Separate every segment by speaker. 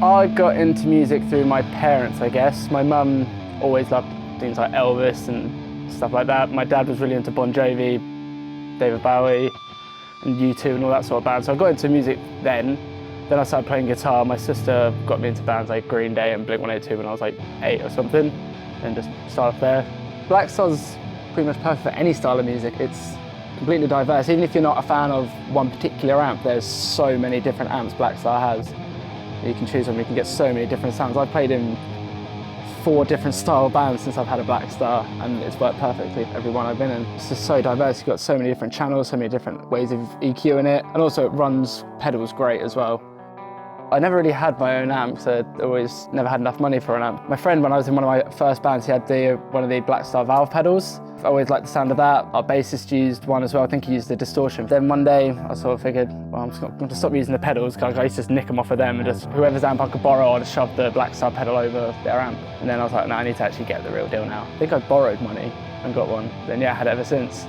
Speaker 1: I got into music through my parents, I guess. My mum always loved things like Elvis and stuff like that. My dad was really into Bon Jovi, David Bowie, and U2 and all that sort of bands. So I got into music then. Then I started playing guitar. My sister got me into bands like Green Day and Blink-182 when I was like 8 or something, and just started there. Black Star's pretty much perfect for any style of music. It's completely diverse. Even if you're not a fan of one particular amp, there's so many different amps Black Star has. You can choose from, you can get so many different sounds. I've played in 4 different style bands since I've had a Black Star, and it's worked perfectly for every one I've been in. It's just so diverse. You've got so many different channels, so many different ways of EQing it, and also it runs pedals great as well. I never really had my own amp, so I always never had enough money for an amp. My friend, when I was in one of my first bands, he had one of the Black Star valve pedals. I always liked the sound of that. Our bassist used one as well. I think he used the distortion. Then one day, I sort of figured, well, I'm just going to stop using the pedals, because I used to just nick them off of them, and just whoever's amp I could borrow, I'd just shove the Black Star pedal over their amp. And then I was like, no, I need to actually get the real deal now. I think I borrowed money and got one. Then yeah, I had it ever since.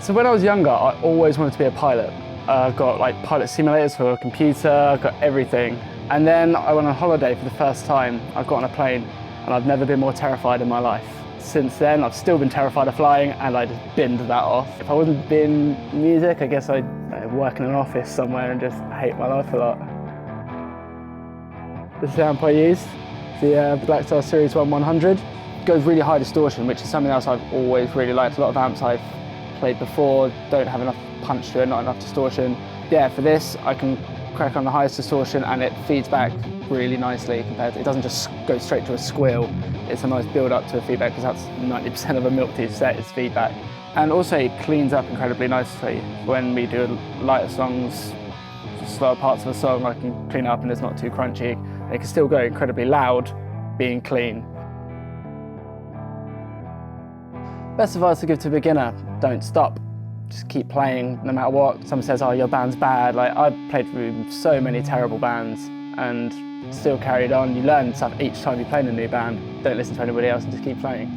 Speaker 1: So when I was younger, I always wanted to be a pilot. I've got like pilot simulators for a computer, I've got everything. And then I went on holiday for the first time. I got on a plane, and I've never been more terrified in my life. Since then, I've still been terrified of flying, and I just binned that off. If I wasn't doing music, I guess I'd work in an office somewhere and just hate my life a lot. The amp I use, the Black Star Series 100, goes really high distortion, which is something else I've always really liked. A lot of amps I've played before don't have enough punch to it, not enough distortion. Yeah, for this, I can crack on the highest distortion, and it feeds back really nicely compared to, it doesn't just go straight to a squeal. It's a nice build up to a feedback, because that's 90% of a Milk Tea set is feedback. And also it cleans up incredibly nicely. When we do lighter songs, slower parts of a song, I can clean up and it's not too crunchy. It can still go incredibly loud, being clean. Best advice to give to a beginner, don't stop. Just keep playing no matter what. Someone says, oh, your band's bad. Like, I've played through so many terrible bands and still carried on. You learn stuff each time you play in a new band. Don't listen to anybody else and just keep playing.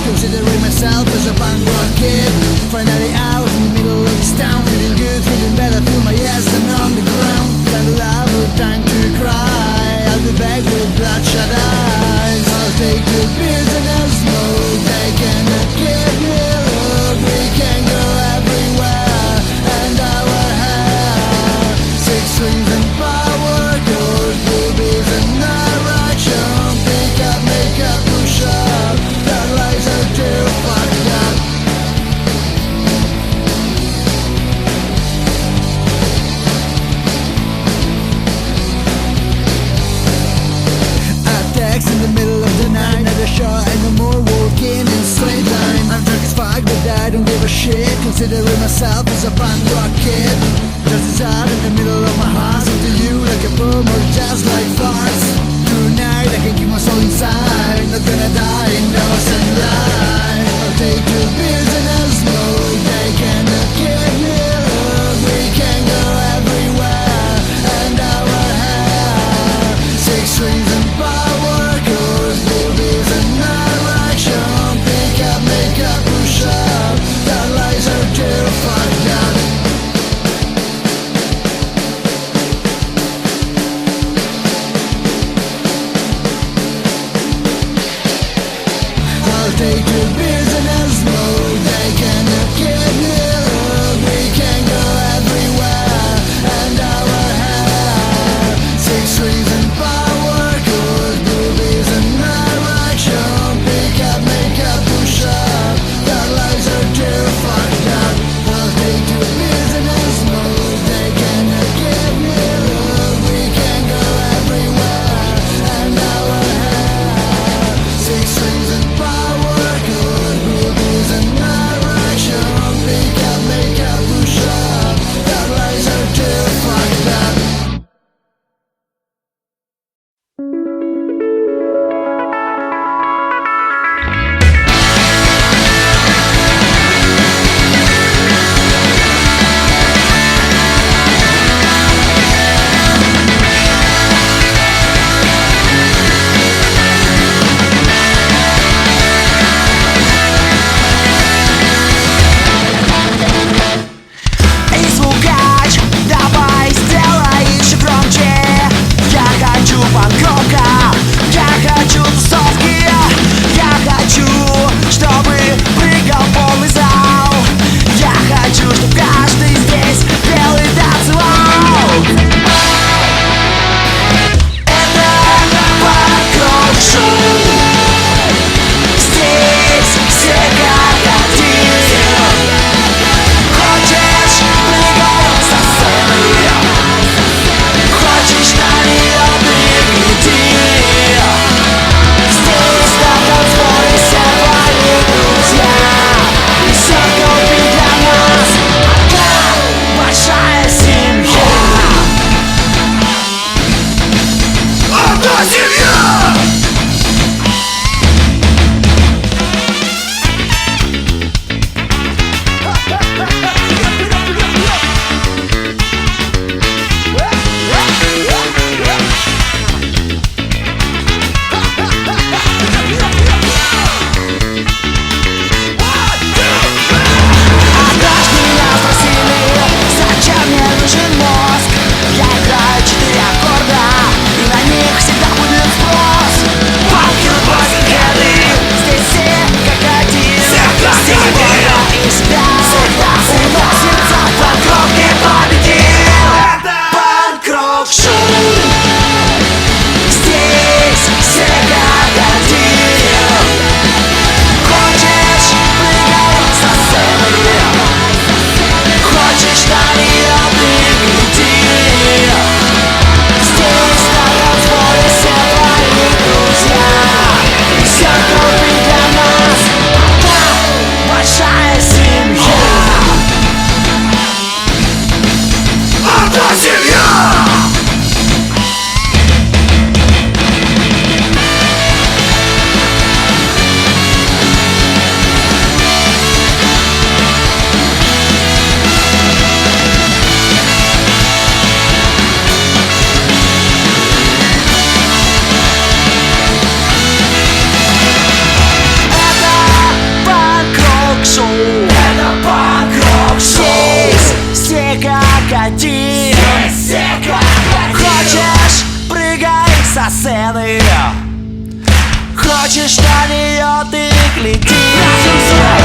Speaker 2: Considering myself as a punk rock kid. Finally out in the middle of this town, feeling good, feeling better, feel my ass down on the ground. Time to laugh, time to cry. I'll be back with bloodshot eyes. I'll take 2 beers and I'll smoke. They cannot get me look. We can go everywhere, and our hair 6 strings and power chords, boobies and direction. Pick up, make up, push up. That lies are too fucked up. I text in the middle of the night, not a shot and no more walking in straight line. I'm drunk as fuck, but I don't give a shit. Considering myself as a punk rock kid. Just as out in the middle of my heart, up to you like a poem or just like farce. Tonight I can keep my soul inside. Not gonna die in innocent life. I'll take 2 beers and I'll smoke. They cannot get me look. We can go everywhere, and our hair 6 strings and power chords, boobies and direction. Pick up, make up, push up. That lies are too fucked up.
Speaker 3: Хочешь, прыгай со сцены. Хочешь на нее, ты гляди.